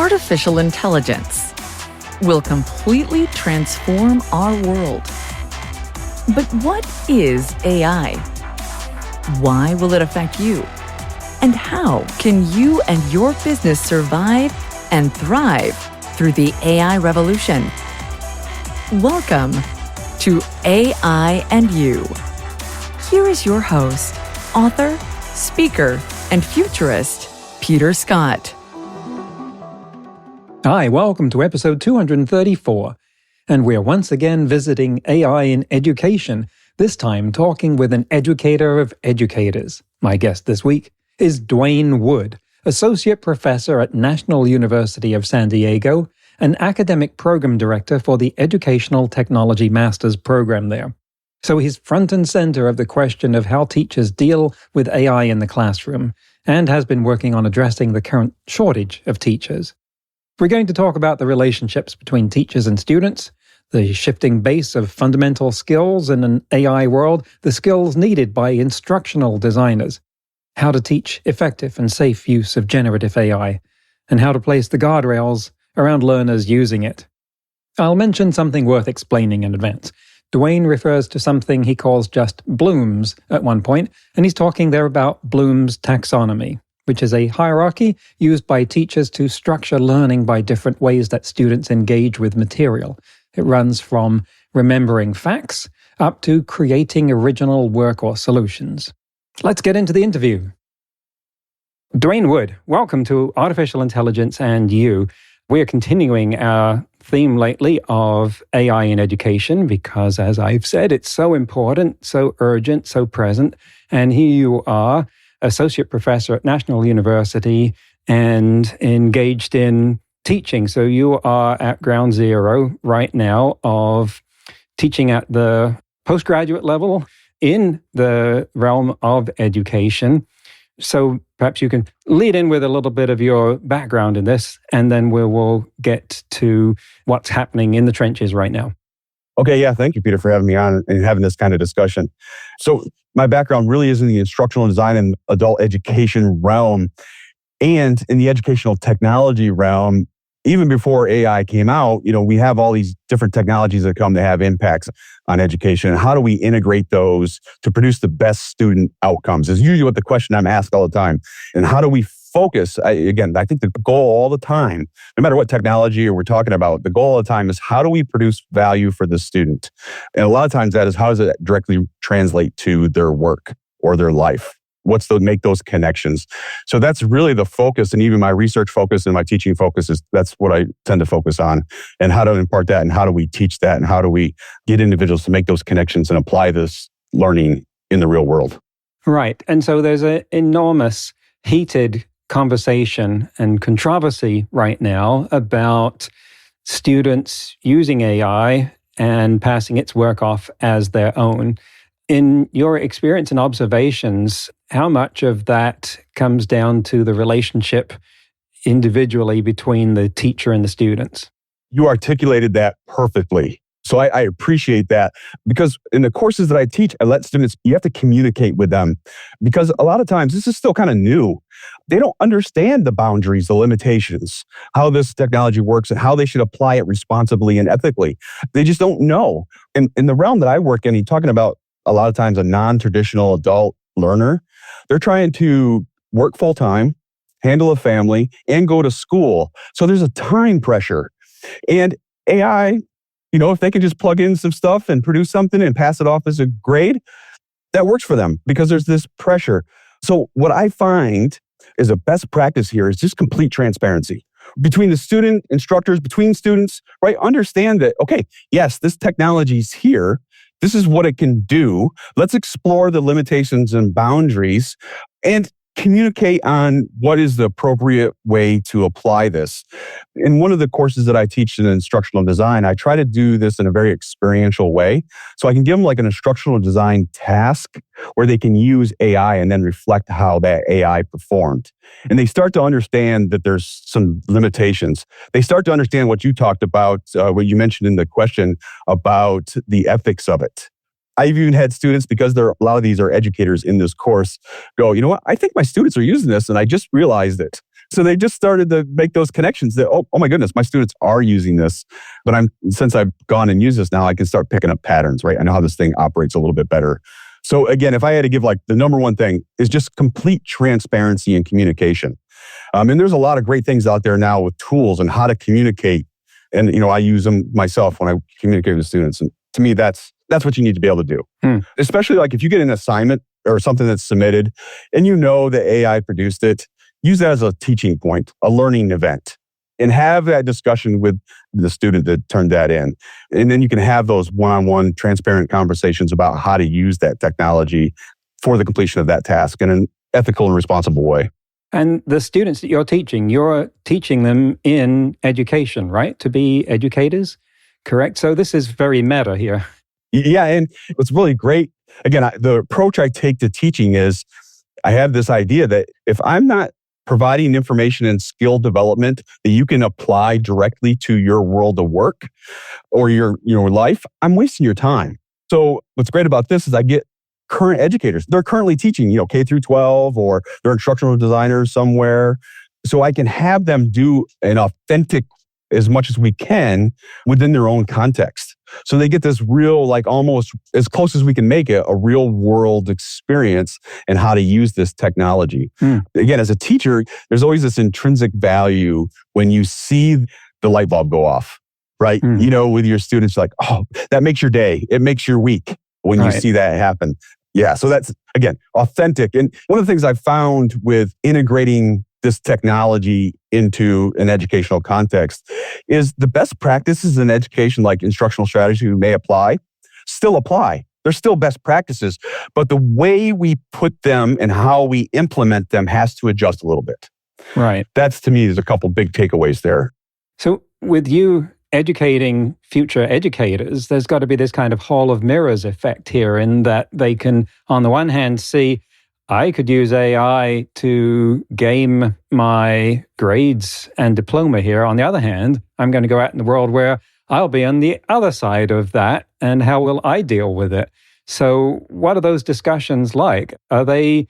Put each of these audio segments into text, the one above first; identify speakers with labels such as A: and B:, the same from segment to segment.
A: artificial intelligence will completely transform our world. But what is AI? Why will it affect you? And how can you and your business survive and thrive through the AI revolution? Welcome to AI and You. Here is your host, author, speaker, and futurist, Peter Scott.
B: Hi, welcome to episode 234. And we're once again visiting AI in education, this time talking with an educator of educators. My guest this week is Dwayne Wood, Associate Professor at National University of San Diego and Academic Program Director for the Educational Technology Master's Program there. So he's front and center of the question of how teachers deal with AI in the classroom and has been working on addressing the current shortage of teachers. We're going to talk about the relationships between teachers and students, the shifting base of fundamental skills in an AI world, the skills needed by instructional designers, how to teach effective and safe use of generative AI, and how to place the guardrails around learners using it. I'll mention something worth explaining in advance. Dwayne refers to something he calls just blooms at one point, and he's talking there about Bloom's taxonomy, which is a hierarchy used by teachers to structure learning by different ways that students engage with material. It runs from remembering facts up to creating original work or solutions. Let's get into the interview. Dwayne Wood, welcome to Artificial Intelligence and You. We are continuing our theme lately of AI in education because, as I've said, it's so important, so urgent, so present. And here you are, Associate Professor at National University and engaged in teaching. So you are at ground zero right now of teaching at the postgraduate level in the realm of education. So perhaps you can lead in with a little bit of your background in this, and then we will get to what's happening in the trenches right now.
C: Okay, yeah, thank you, Peter, for having me on and having this kind of discussion. So my background really is in the instructional design and adult education realm, and in the educational technology realm. Even before AI came out, we have all these different technologies that come to have impacts on education. How do we integrate those to produce the best student outcomes is usually what the question I'm asked all the time. And how do we focus? I think the goal all the time, no matter what technology we're talking about, the goal all the time is how do we produce value for the student? And a lot of times that is how does it directly translate to their work or their life? Make those connections? So that's really the focus, and even my research focus and my teaching focus that's what I tend to focus on, and how to impart that, and how do we teach that, and how do we get individuals to make those connections and apply this learning in the real world.
B: Right. And so there's an enormous heated conversation and controversy right now about students using AI and passing its work off as their own. In your experience and observations, how much of that comes down to the relationship individually between the teacher and the students?
C: You articulated that perfectly. So I appreciate that, because in the courses that I teach, I let students, you have to communicate with them, because a lot of times this is still kind of new. They don't understand the boundaries, the limitations, how this technology works and how they should apply it responsibly and ethically. They just don't know. In the realm that I work in, you're talking about a lot of times a non-traditional adult learner. They're trying to work full-time, handle a family, and go to school. So there's a time pressure. And AI, if they can just plug in some stuff and produce something and pass it off as a grade, that works for them because there's this pressure. So what I find is a best practice here is just complete transparency between the student, instructors, between students, right? Understand that, okay, yes, this technology's here. This is what it can do. Let's explore the limitations and boundaries and communicate on what is the appropriate way to apply this. In one of the courses that I teach in instructional design, I try to do this in a very experiential way. So I can give them like an instructional design task where they can use AI and then reflect how that AI performed. And they start to understand that there's some limitations. They start to understand what you talked about, what you mentioned in the question about the ethics of it. I've even had students, because a lot of these are educators in this course, go, you know what, I think my students are using this and I just realized it. So they just started to make those connections that, oh my goodness, my students are using this. But since I've gone and used this now, I can start picking up patterns, right? I know how this thing operates a little bit better. So again, if I had to give like the number one thing is just complete transparency and communication. And there's a lot of great things out there now with tools and how to communicate. And, I use them myself when I communicate with students. And to me, that's what you need to be able to do. Especially like if you get an assignment or something that's submitted and that AI produced it, use that as a teaching point, a learning event, and have that discussion with the student that turned that in. And then you can have those one-on-one transparent conversations about how to use that technology for the completion of that task in an ethical and responsible way.
B: And the students that you're teaching them in education, right? To be educators, correct? So this is very meta here.
C: Yeah, and what's really great, again, the approach I take to teaching is I have this idea that if I'm not providing information and skill development that you can apply directly to your world of work or your life, I'm wasting your time. So what's great about this is I get current educators. They're currently teaching, K through 12, or they're instructional designers somewhere. So I can have them do an authentic, as much as we can, within their own context. So they get this real, like almost as close as we can make it, a real world experience and how to use this technology. Again, as a teacher, there's always this intrinsic value when you see the light bulb go off, right? With your students, like, oh, that makes your day. It makes your week when you see that happen. Yeah, so that's, again, authentic. And one of the things I've found with integrating this technology into an educational context is the best practices in education, like instructional strategy we may apply, still apply. They're still best practices, but the way we put them and how we implement them has to adjust a little bit.
B: Right.
C: That's, to me, there's a couple big takeaways there.
B: So with you educating future educators, there's got to be this kind of hall of mirrors effect here, in that they can, on the one hand, see, I could use AI to game my grades and diploma here. On the other hand, I'm going to go out in the world where I'll be on the other side of that, and how will I deal with it? So what are those discussions like? Are they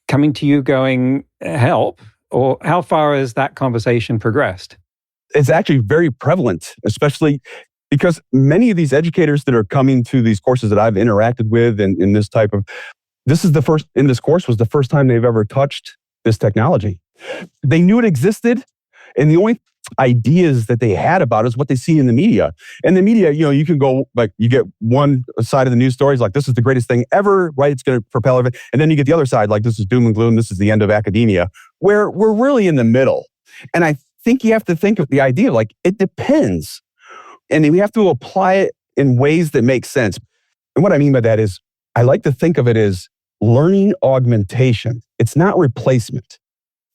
B: coming to you going, help? Or how far has that conversation progressed?
C: It's actually very prevalent, especially because many of these educators that are coming to these courses that I've interacted with and in this type of, this course was the first time they've ever touched this technology. They knew it existed, and the only ideas that they had about it is what they see in the media. And the media, you can go, like, you get one side of the news stories, like, this is the greatest thing ever, right? It's going to propel everything. And then you get the other side, like, this is doom and gloom, this is the end of academia, where we're really in the middle. And I think you have to think of the idea, like, it depends. And we have to apply it in ways that make sense. And what I mean by that is, I like to think of it as learning augmentation. It's not replacement.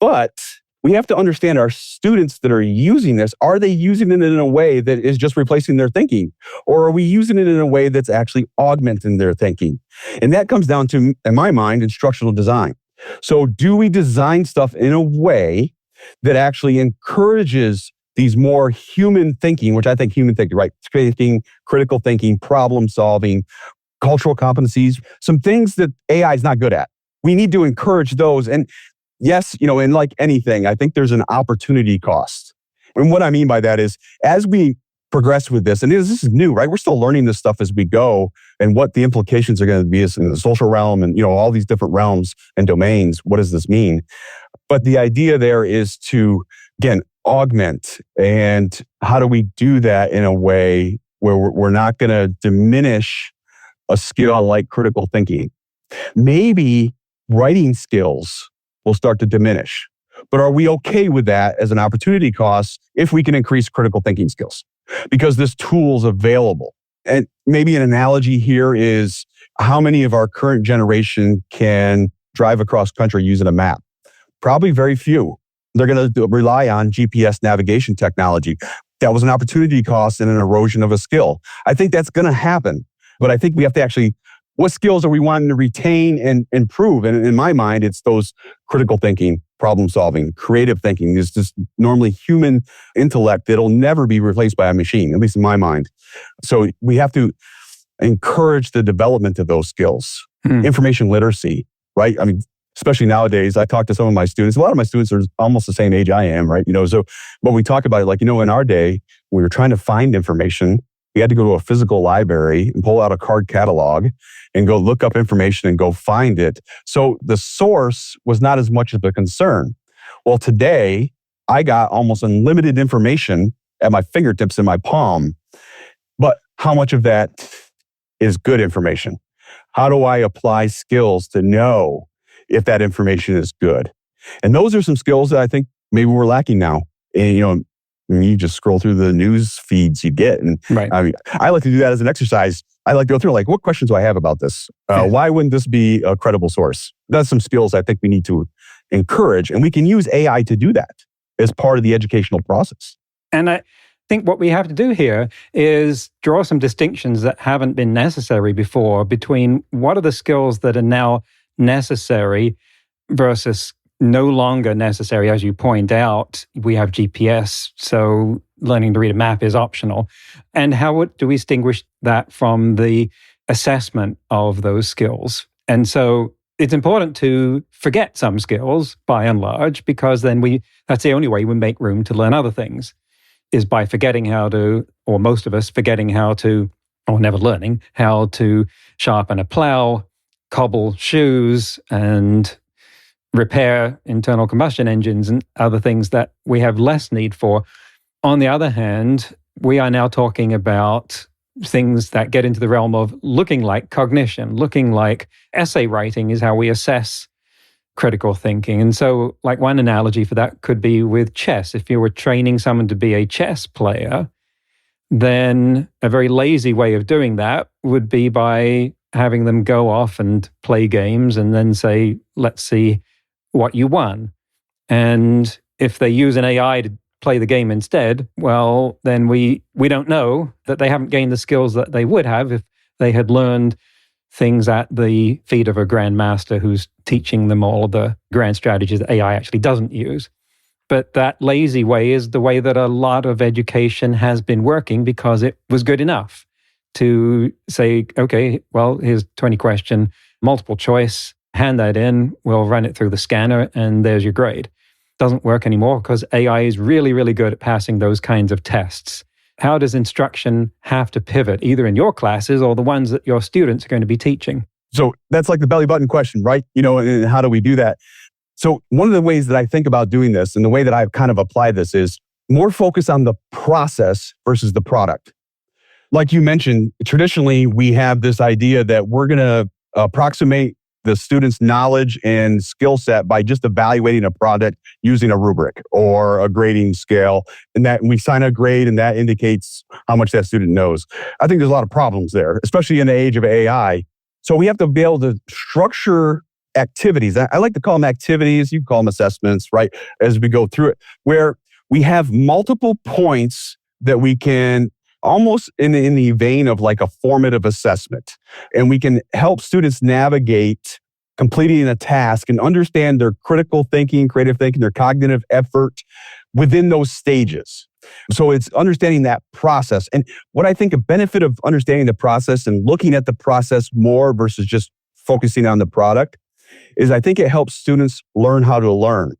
C: But we have to understand our students that are using this, are they using it in a way that is just replacing their thinking? Or are we using it in a way that's actually augmenting their thinking? And that comes down to, in my mind, instructional design. So do we design stuff in a way that actually encourages these more human thinking, which I think human thinking, right? Thinking, critical thinking, problem solving, cultural competencies, some things that AI is not good at. We need to encourage those. And yes, and like anything, I think there's an opportunity cost. And what I mean by that is, as we progress with this, and this is new, right? We're still learning this stuff as we go, and what the implications are going to be is in the social realm and, all these different realms and domains. What does this mean? But the idea there is to, again, augment. And how do we do that in a way where we're not going to diminish a skill like critical thinking? Maybe writing skills will start to diminish. But are we okay with that as an opportunity cost if we can increase critical thinking skills? Because this tool's available. And maybe an analogy here is, how many of our current generation can drive across country using a map? Probably very few. They're going to rely on GPS navigation technology. That was an opportunity cost and an erosion of a skill. I think that's going to happen. But I think we have to actually, what skills are we wanting to retain and improve? And in my mind, it's those critical thinking, problem solving, creative thinking. It's just normally human intellect that'll never be replaced by a machine, at least in my mind. So we have to encourage the development of those skills. Information literacy, right? I mean, especially nowadays. I talk to some of my students. A lot of my students are almost the same age I am, right? So when we talk about it, like, in our day, we were trying to find information. We had to go to a physical library and pull out a card catalog and go look up information and go find it. So the source was not as much of a concern. Well, today, I got almost unlimited information at my fingertips in my palm. But how much of that is good information? How do I apply skills to know if that information is good? And those are some skills that I think maybe we're lacking now. And, you just scroll through the news feeds you get. And
B: Right.
C: I like to do that as an exercise. I like to go through, like, what questions do I have about this? Why wouldn't this be a credible source? That's some skills I think we need to encourage. And we can use AI to do that as part of the educational process.
B: And I think what we have to do here is draw some distinctions that haven't been necessary before between what are the skills that are now necessary versus no longer necessary. As you point out, we have GPS, so learning to read a map is optional. And how do we distinguish that from the assessment of those skills? And so it's important to forget some skills by and large, because then that's the only way we make room to learn other things, is by forgetting how to, or most of us forgetting how to, or never learning how to sharpen a plow, cobble shoes, and repair internal combustion engines and other things that we have less need for. On the other hand, we are now talking about things that get into the realm of looking like cognition, looking like essay writing is how we assess critical thinking. And so, like, one analogy for that could be with chess. If you were training someone to be a chess player, then a very lazy way of doing that would be by having them go off and play games and then say, let's see what you won. And if they use an AI to play the game instead, well, then we don't know that they haven't gained the skills that they would have if they had learned things at the feet of a grandmaster who's teaching them all the grand strategies that AI actually doesn't use. But that lazy way is the way that a lot of education has been working, because it was good enough to say, okay, well, here's 20 question, multiple choice, hand that in, we'll run it through the scanner, and there's your grade. Doesn't work anymore because AI is really, really good at passing those kinds of tests. How does instruction have to pivot, either in your classes or the ones that your students are going to be teaching?
C: So that's like the belly button question, right? And how do we do that? So one of the ways that I think about doing this, and the way that I've kind of applied this, is more focus on the process versus the product. Like you mentioned, traditionally, we have this idea that we're going to approximate the student's knowledge and skill set by just evaluating a product using a rubric or a grading scale, and that we sign a grade and that indicates how much that student knows. I think there's a lot of problems there, especially in the age of AI. So we have to be able to structure activities. I like to call them activities. You call them assessments, right? As we go through it, where we have multiple points that we can almost in the vein of like a formative assessment. And we can help students navigate completing a task and understand their critical thinking, creative thinking, their cognitive effort within those stages. So it's understanding that process. And what I think a benefit of understanding the process and looking at the process more versus just focusing on the product is I think it helps students learn how to learn.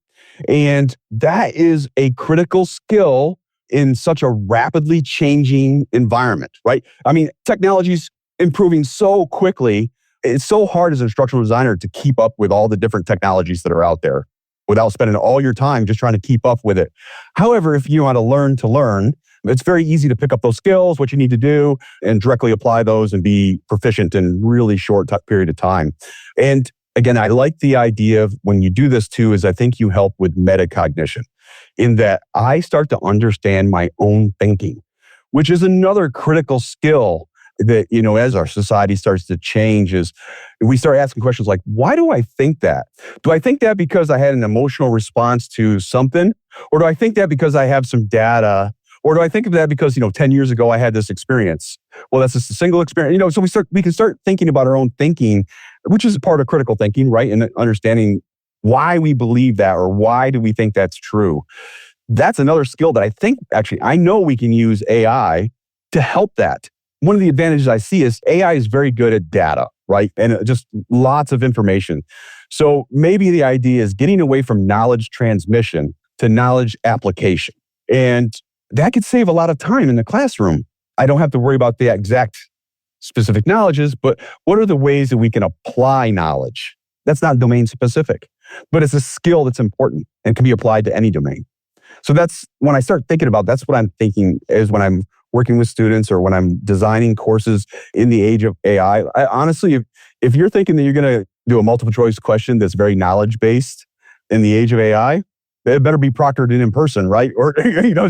C: And that is a critical skill in such a rapidly changing environment, right? I mean, technology's improving so quickly. It's so hard as an instructional designer to keep up with all the different technologies that are out there without spending all your time just trying to keep up with it. However, if you want to learn, it's very easy to pick up those skills, what you need to do, and directly apply those and be proficient in really short period of time. And again, I like the idea of when you do this too, is I think you help with metacognition, in that I start to understand my own thinking, which is another critical skill that, as our society starts to change, is we start asking questions like, why do I think that? Do I think that because I had an emotional response to something? Or do I think that because I have some data? Or do I think of that because, 10 years ago I had this experience? Well, that's just a single experience. So we can start thinking about our own thinking, which is a part of critical thinking, right? And understanding why we believe that, or why do we think that's true. That's another skill that I think, actually, I know we can use AI to help that. One of the advantages I see is AI is very good at data, right? And just lots of information. So maybe the idea is getting away from knowledge transmission to knowledge application. And that could save a lot of time in the classroom. I don't have to worry about the exact specific knowledges, but what are the ways that we can apply knowledge? That's not domain specific, but it's a skill that's important and can be applied to any domain. So that's when I start thinking about, that's what I'm thinking is when I'm working with students or when I'm designing courses in the age of AI. Honestly, if you're thinking that you're going to do a multiple choice question that's very knowledge based in the age of AI, it better be proctored in person, right? Or,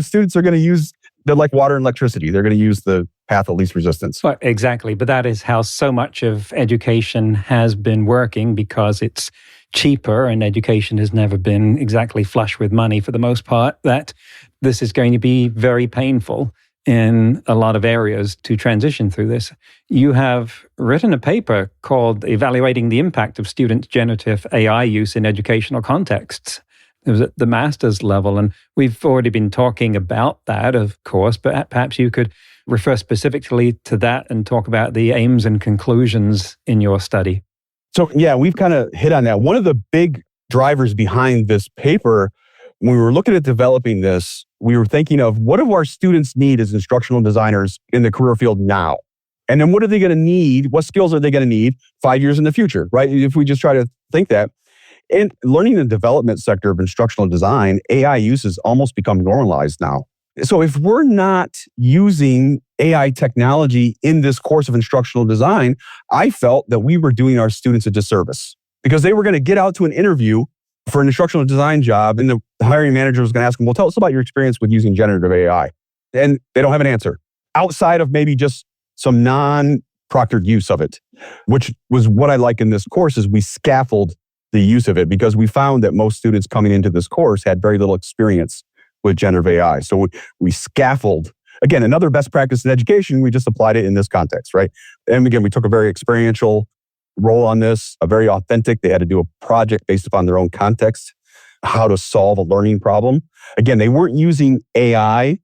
C: students are going to use, they're like water and electricity. They're going to use the path of least resistance.
B: Well, exactly. But that is how so much of education has been working, because it's cheaper and education has never been exactly flush with money for the most part, that this is going to be very painful in a lot of areas to transition through this. You have written a paper called Evaluating the Impact of Students' Generative AI Use in Educational Contexts. It was at the master's level, and we've already been talking about that, of course, but perhaps you could refer specifically to that and talk about the aims and conclusions in your study.
C: So yeah, we've kind of hit on that. One of the big drivers behind this paper, when we were looking at developing this, we were thinking of what do our students need as instructional designers in the career field now? And then what are they going to need? What skills are they going to need 5 years in the future, right? If we just try to think that. In learning and development sector of instructional design, AI use has almost become normalized now. So if we're not using AI technology in this course of instructional design, I felt that we were doing our students a disservice, because they were going to get out to an interview for an instructional design job, and the hiring manager was going to ask them, well, tell us about your experience with using generative AI. And they don't have an answer outside of maybe just some non-proctored use of it, which was what I like in this course is we scaffold the use of it, because we found that most students coming into this course had very little experience with generative AI. So we scaffold. Again, another best practice in education, we just applied it in this context, right? And again, we took a very experiential role on this, a very authentic. They had to do a project based upon their own context, how to solve a learning problem. Again, they weren't using AI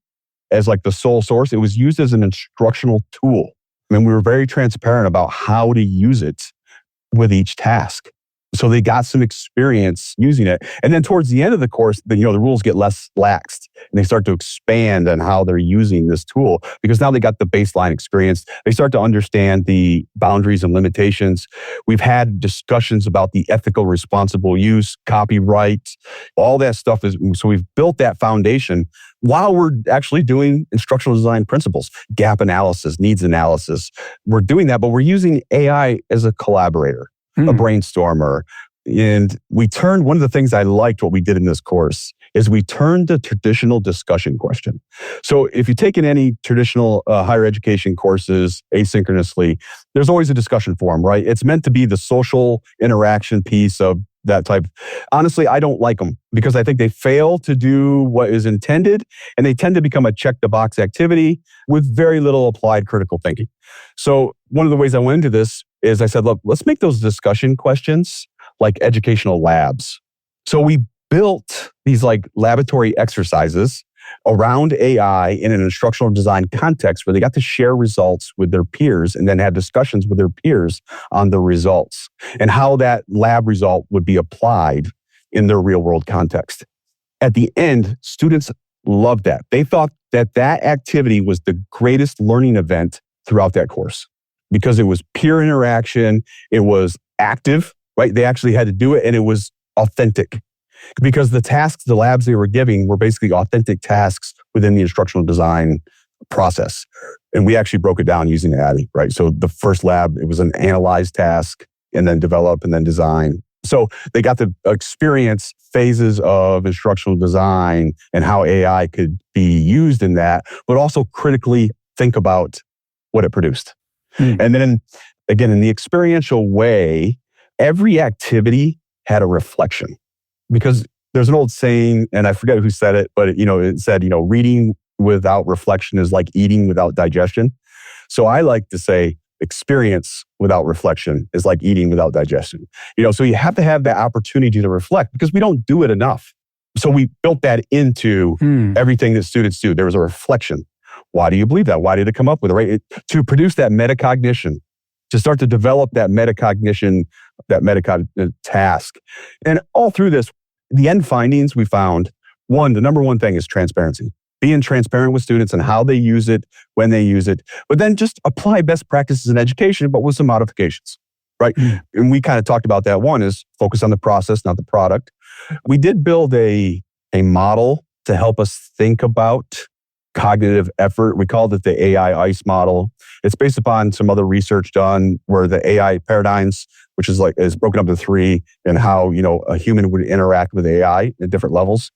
C: as like the sole source. It was used as an instructional tool. I mean, we were very transparent about how to use it with each task. So they got some experience using it. And then towards the end of the course, the rules get less laxed and they start to expand on how they're using this tool, because now they got the baseline experience. They start to understand the boundaries and limitations. We've had discussions about the ethical, responsible use, copyright, all that stuff. So we've built that foundation while we're actually doing instructional design principles, gap analysis, needs analysis. We're doing that, but we're using AI as a collaborator. A brainstormer. And we turned, one of the things I liked what we did in this course is we turned the traditional discussion question. So if you take in any traditional higher education courses asynchronously, there's always a discussion forum, right? It's meant to be the social interaction piece of that type. Honestly, I don't like them because I think they fail to do what is intended, and they tend to become a check the box activity with very little applied critical thinking. So one of the ways I went into this is I said, look, let's make those discussion questions like educational labs. So we built these like laboratory exercises around AI in an instructional design context where they got to share results with their peers and then have discussions with their peers on the results and how that lab result would be applied in their real world context. At the end, students loved that. They thought that that activity was the greatest learning event throughout that course because it was peer interaction. It was active, right? They actually had to do it and it was authentic. Because the tasks, the labs they were giving were basically authentic tasks within the instructional design process. And we actually broke it down using ADDIE, right? So the first lab, it was an analyze task and then develop and then design. So they got to experience phases of instructional design and how AI could be used in that, but also critically think about what it produced. And then again, in the experiential way, every activity had a reflection. Because there's an old saying, and I forget who said it, but it said, reading without reflection is like eating without digestion. So I like to say experience without reflection is like eating without digestion. So you have to have that opportunity to reflect because we don't do it enough. So we built that into everything that students do. There was a reflection. Why do you believe that? Why did it come up with it, right? To produce that metacognition, to start to develop that metacognition that metacognitive task. And all through this, the end findings we found, the number one thing is transparency. Being transparent with students and how they use it, when they use it, but then just apply best practices in education, but with some modifications, right? And we kind of talked about that. One is focus on the process, not the product. We did build a model to help us think about cognitive effort. We called it the AI ICE model. It's based upon some other research done where the AI paradigms, which is broken up into three, and how, a human would interact with AI at different levels.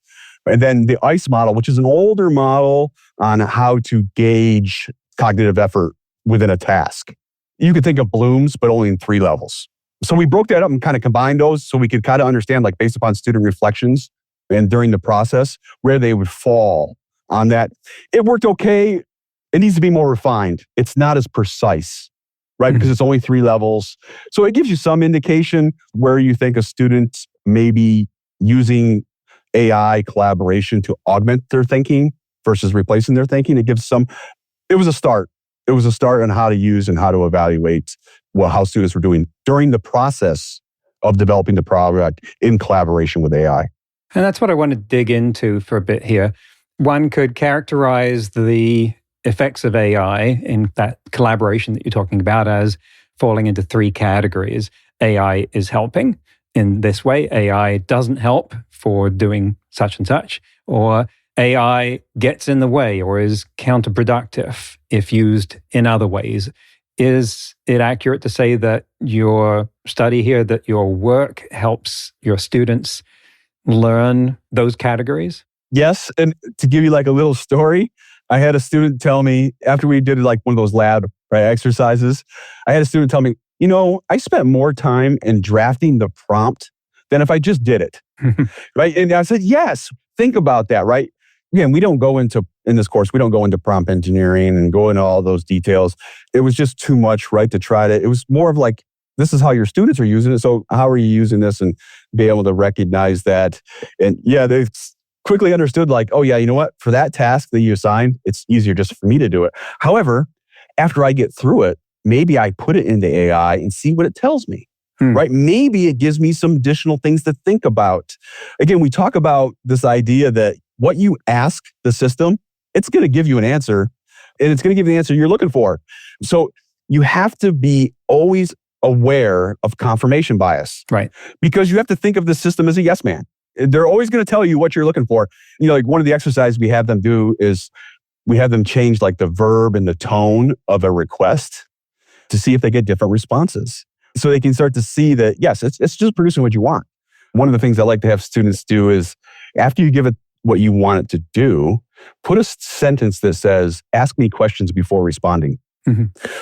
C: And then the ICE model, which is an older model on how to gauge cognitive effort within a task. You could think of Bloom's, but only in 3 levels. So we broke that up and kind of combined those so we could kind of understand, based upon student reflections and during the process, where they would fall on that. It worked okay. It needs to be more refined. It's not as precise, right? Because it's only 3 levels. So it gives you some indication where you think a student may be using AI collaboration to augment their thinking versus replacing their thinking. It was a start. It was a start on how to use and how to evaluate how students were doing during the process of developing the product in collaboration with AI.
B: And that's what I want to dig into for a bit here. One could characterize the effects of AI in that collaboration that you're talking about as falling into 3 categories. AI is helping in this way. AI doesn't help for doing such and such. Or AI gets in the way or is counterproductive if used in other ways. Is it accurate to say that your study here, that your work helps your students learn those categories?
C: Yes. And to give you a little story, I had a student tell me after we did one of those lab exercises, I had a student tell me, I spent more time in drafting the prompt than if I just did it. Right. And I said, yes, think about that. Right. Again, in this course, we don't go into prompt engineering and go into all those details. It was just too much, right? It was more of this is how your students are using it. So how are you using this, and be able to recognize that? And they quickly understood oh yeah, you know what? For that task that you assigned, it's easier just for me to do it. However, after I get through it, maybe I put it into AI and see what it tells me, right? Maybe it gives me some additional things to think about. Again, we talk about this idea that what you ask the system, it's going to give you an answer, and it's going to give you the answer you're looking for. So you have to be always aware of confirmation bias,
B: right?
C: Because you have to think of the system as a yes man. They're always going to tell you what you're looking for. One of the exercises we have them do is we have them change the verb and the tone of a request to see if they get different responses. So they can start to see that, yes, it's just producing what you want. One of the things I like to have students do is after you give it what you want it to do, put a sentence that says, ask me questions before responding.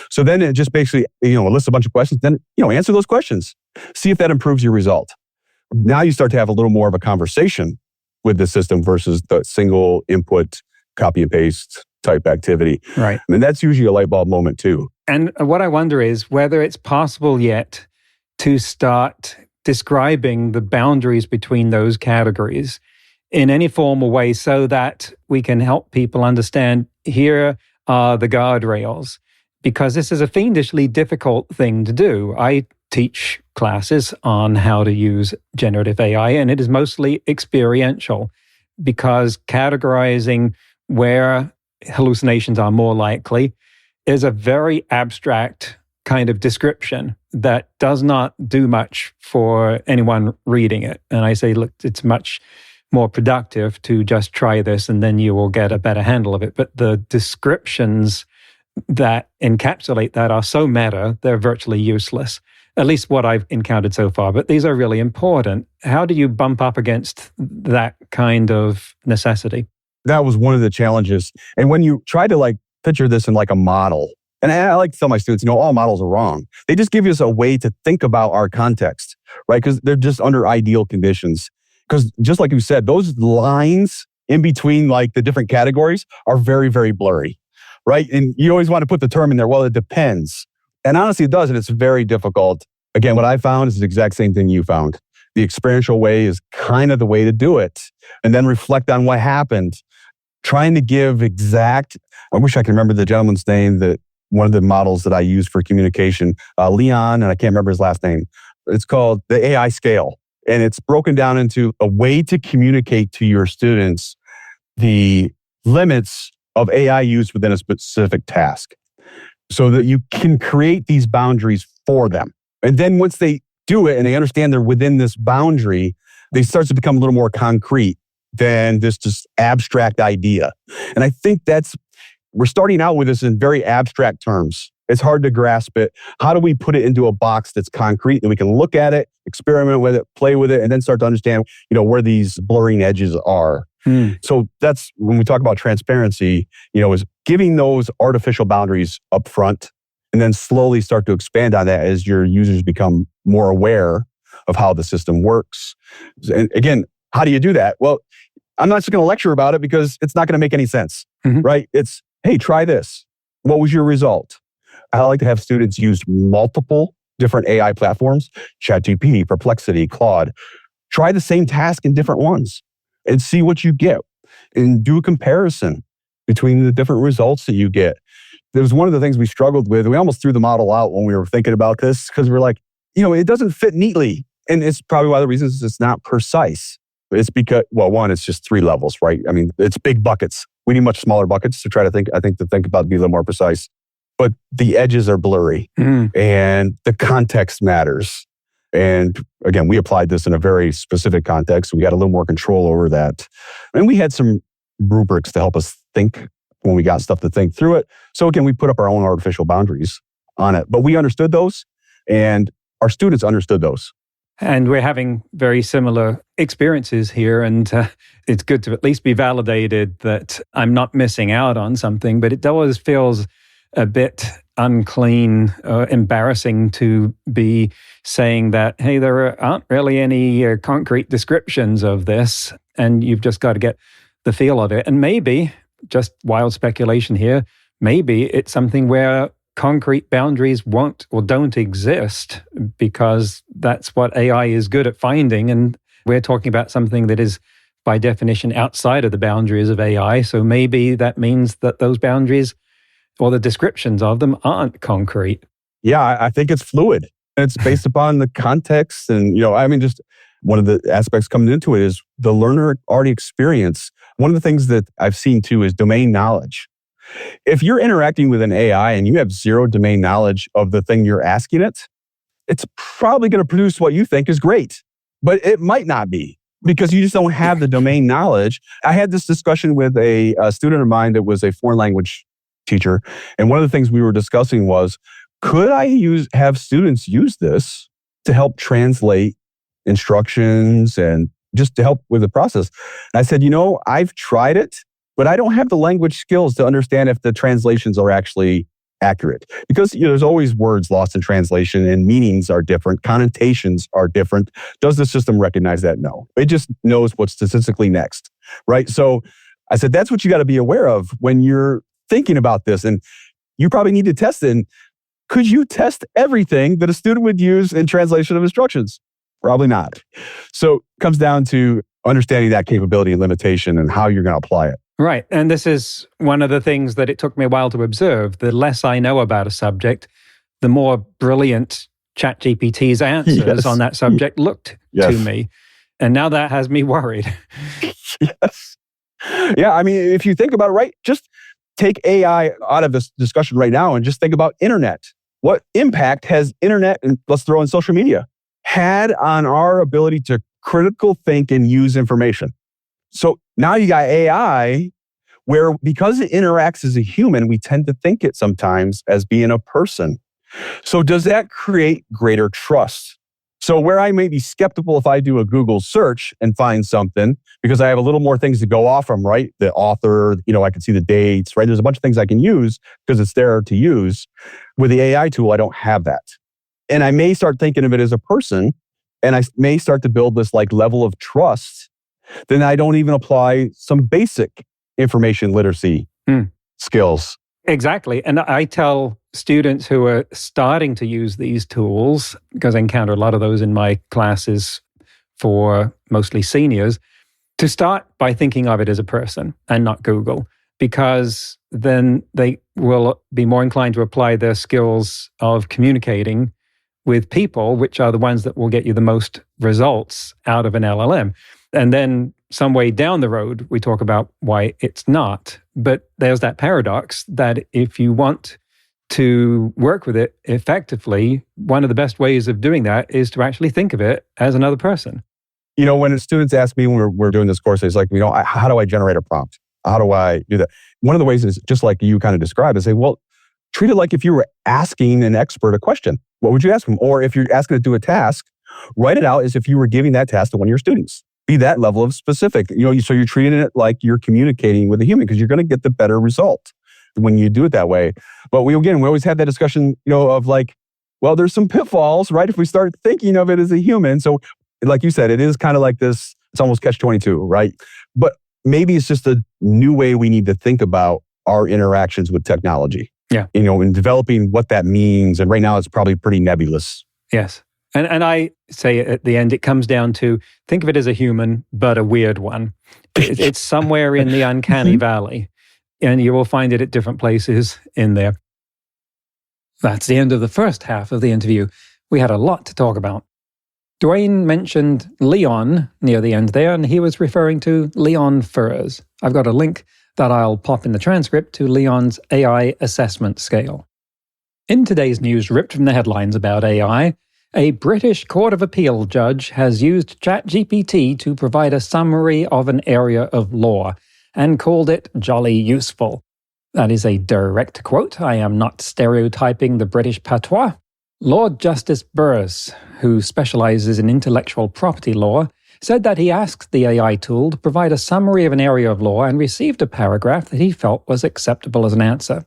C: So then it just basically, lists a bunch of questions, then, answer those questions. See if that improves your result. Now you start to have a little more of a conversation with the system versus the single input, copy and paste type activity.
B: Right.
C: And that's usually a light bulb moment too.
B: And what I wonder is whether it's possible yet to start describing the boundaries between those categories in any formal way so that we can help people understand here are the guardrails. Because this is a fiendishly difficult thing to do. I teach classes on how to use generative AI, and it is mostly experiential because categorizing where hallucinations are more likely is a very abstract kind of description that does not do much for anyone reading it. And I say, look, it's much more productive to just try this and then you will get a better handle of it. But the descriptions that encapsulate that are so meta, they're virtually useless. At least what I've encountered so far. But these are really important. How do you bump up against that kind of necessity?
C: That was one of the challenges. And when you try to picture this in a model, and I like to tell my students, all models are wrong. They just give us a way to think about our context, right? Because they're just under ideal conditions. Because just like you said, those lines in between the different categories are very, very blurry. Right? And you always want to put the term in there. Well, it depends. And honestly, it does. And it's very difficult. Again, what I found is the exact same thing you found. The experiential way is kind of the way to do it. And then reflect on what happened. Trying to give I wish I could remember the gentleman's name, that one of the models that I use for communication, Leon, and I can't remember his last name. It's called the AI scale. And it's broken down into a way to communicate to your students the limits of AI use within a specific task so that you can create these boundaries for them. And then once they do it and they understand they're within this boundary, they start to become a little more concrete than this just abstract idea. And I think we're starting out with this in very abstract terms. It's hard to grasp it. How do we put it into a box that's concrete and we can look at it, experiment with it, play with it, and then start to understand, where these blurring edges are. So that's when we talk about transparency, is giving those artificial boundaries up front and then slowly start to expand on that as your users become more aware of how the system works. And again, how do you do that? Well, I'm not just going to lecture about it because it's not going to make any sense, right? It's, hey, try this. What was your result? I like to have students use multiple different AI platforms, ChatGPT, Perplexity, Claude. Try the same task in different ones and see what you get and do a comparison between the different results that you get. There was one of the things we struggled with. We almost threw the model out when we were thinking about this because we're like, it doesn't fit neatly. And it's probably one of the reasons it's not precise. It's because, well, one, it's just 3 levels, right? I mean, it's big buckets. We need much smaller buckets to try to think about be a little more precise. But the edges are blurry and the context matters. And again, we applied this in a very specific context. We got a little more control over that. And we had some rubrics to help us think when we got stuff to think through it. So again, we put up our own artificial boundaries on it. But we understood those and our students understood those.
B: And we're having very similar experiences here. And it's good to at least be validated that I'm not missing out on something. But it always feels a bit unclean, embarrassing to be saying that, hey, there aren't really any concrete descriptions of this, and you've just got to get the feel of it. And maybe, just wild speculation here, maybe it's something where concrete boundaries won't or don't exist because that's what AI is good at finding. And we're talking about something that is by definition outside of the boundaries of AI. So maybe that means that those boundaries or the descriptions of them aren't concrete.
C: Yeah, I think it's fluid. It's based upon the context. And, just one of the aspects coming into it is the learner already experience. One of the things that I've seen too is domain knowledge. If you're interacting with an AI and you have zero domain knowledge of the thing you're asking it, it's probably going to produce what you think is great, but it might not be because you just don't have the domain knowledge. I had this discussion with a student of mine that was a foreign language teacher. And one of the things we were discussing was, could I have students use this to help translate instructions and just to help with the process? And I said, I've tried it, but I don't have the language skills to understand if the translations are actually accurate. Because there's always words lost in translation and meanings are different, connotations are different. Does the system recognize that? No. It just knows what's statistically next, right? So I said, that's what you got to be aware of when you're thinking about this. And you probably need to test it. And could you test everything that a student would use in translation of instructions? Probably not. So it comes down to understanding that capability and limitation and how you're going to apply it.
B: Right. And this is one of the things that it took me a while to observe. The less I know about a subject, the more brilliant ChatGPT's answers on that subject looked to me. And now that has me worried.
C: Yes. Yeah. I mean, if you think about it, right, just take AI out of this discussion right now and just think about internet. What impact has internet, and let's throw in social media, had on our ability to critical think and use information? So now you got AI where because it interacts as a human, we tend to think it sometimes as being a person. So does that create greater trust? So where I may be skeptical if I do a Google search and find something, because I have a little more things to go off from, right? The author, I can see the dates, right? There's a bunch of things I can use because it's there to use. With the AI tool, I don't have that. And I may start thinking of it as a person, and I may start to build this level of trust. Then I don't even apply some basic information literacy skills.
B: Exactly. And I tell students who are starting to use these tools, because I encounter a lot of those in my classes for mostly seniors, to start by thinking of it as a person and not Google, because then they will be more inclined to apply their skills of communicating with people, which are the ones that will get you the most results out of an LLM. And then some way down the road, we talk about why it's not. But there's that paradox that if you want to work with it effectively, one of the best ways of doing that is to actually think of it as another person.
C: When students ask me when we're doing this course, it's like, how do I generate a prompt? How do I do that? One of the ways is just like you kind of described, is say, well, treat it like if you were asking an expert a question. What would you ask them? Or if you're asking to do a task, write it out as if you were giving that task to one of your students. Be that level of specific. So you're treating it like you're communicating with a human, because you're going to get the better result when you do it that way. But we always have that discussion, of like, well, there's some pitfalls, right? If we start thinking of it as a human. So like you said, it is kind of like this, it's almost catch-22, right? But maybe it's just a new way we need to think about our interactions with technology.
B: Yeah.
C: In developing what that means. And right now it's probably pretty nebulous.
B: Yes. And I say at the end, it comes down to think of it as a human, but a weird one. It's somewhere in the uncanny valley, and you will find it at different places in there. That's the end of the first half of the interview. We had a lot to talk about. Dwayne mentioned Leon near the end there, and he was referring to Leon Furs. I've got a link that I'll pop in the transcript to Leon's AI assessment scale. In today's news ripped from the headlines about AI, a British Court of Appeal judge has used ChatGPT to provide a summary of an area of law and called it jolly useful. That is a direct quote. I am not stereotyping the British patois. Lord Justice Burroughs, who specializes in intellectual property law, said that he asked the AI tool to provide a summary of an area of law and received a paragraph that he felt was acceptable as an answer.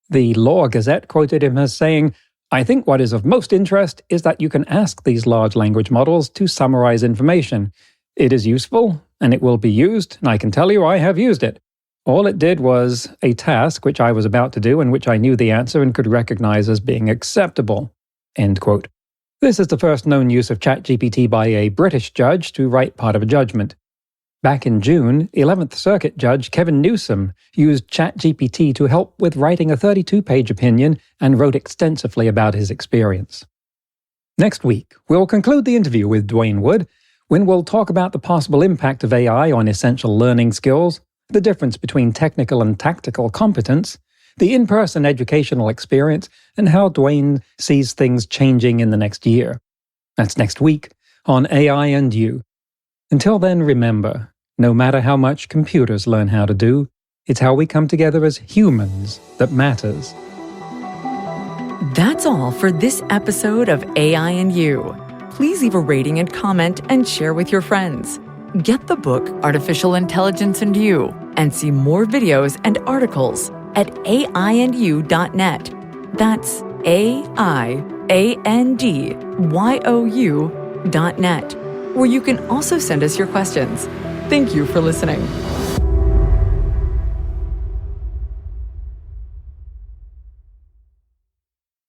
B: The Law Gazette quoted him as saying, "I think what is of most interest is that you can ask these large language models to summarize information. It is useful, and it will be used, and I can tell you I have used it. All it did was a task which I was about to do and which I knew the answer and could recognize as being acceptable." End quote. This is the first known use of ChatGPT by a British judge to write part of a judgment. Back in June, 11th Circuit Judge Kevin Newsom used ChatGPT to help with writing a 32-page opinion and wrote extensively about his experience. Next week, we'll conclude the interview with Dwayne Wood, when we'll talk about the possible impact of AI on essential learning skills, the difference between technical and tactical competence, the in-person educational experience, and how Dwayne sees things changing in the next year. That's next week on AI and You. Until then, remember, no matter how much computers learn how to do, it's how we come together as humans that matters.
A: That's all for this episode of AI and You. Please leave a rating and comment and share with your friends. Get the book Artificial Intelligence and You and see more videos and articles at aiandyou.net. That's aiandyou.net, where you can also send us your questions. Thank you for listening.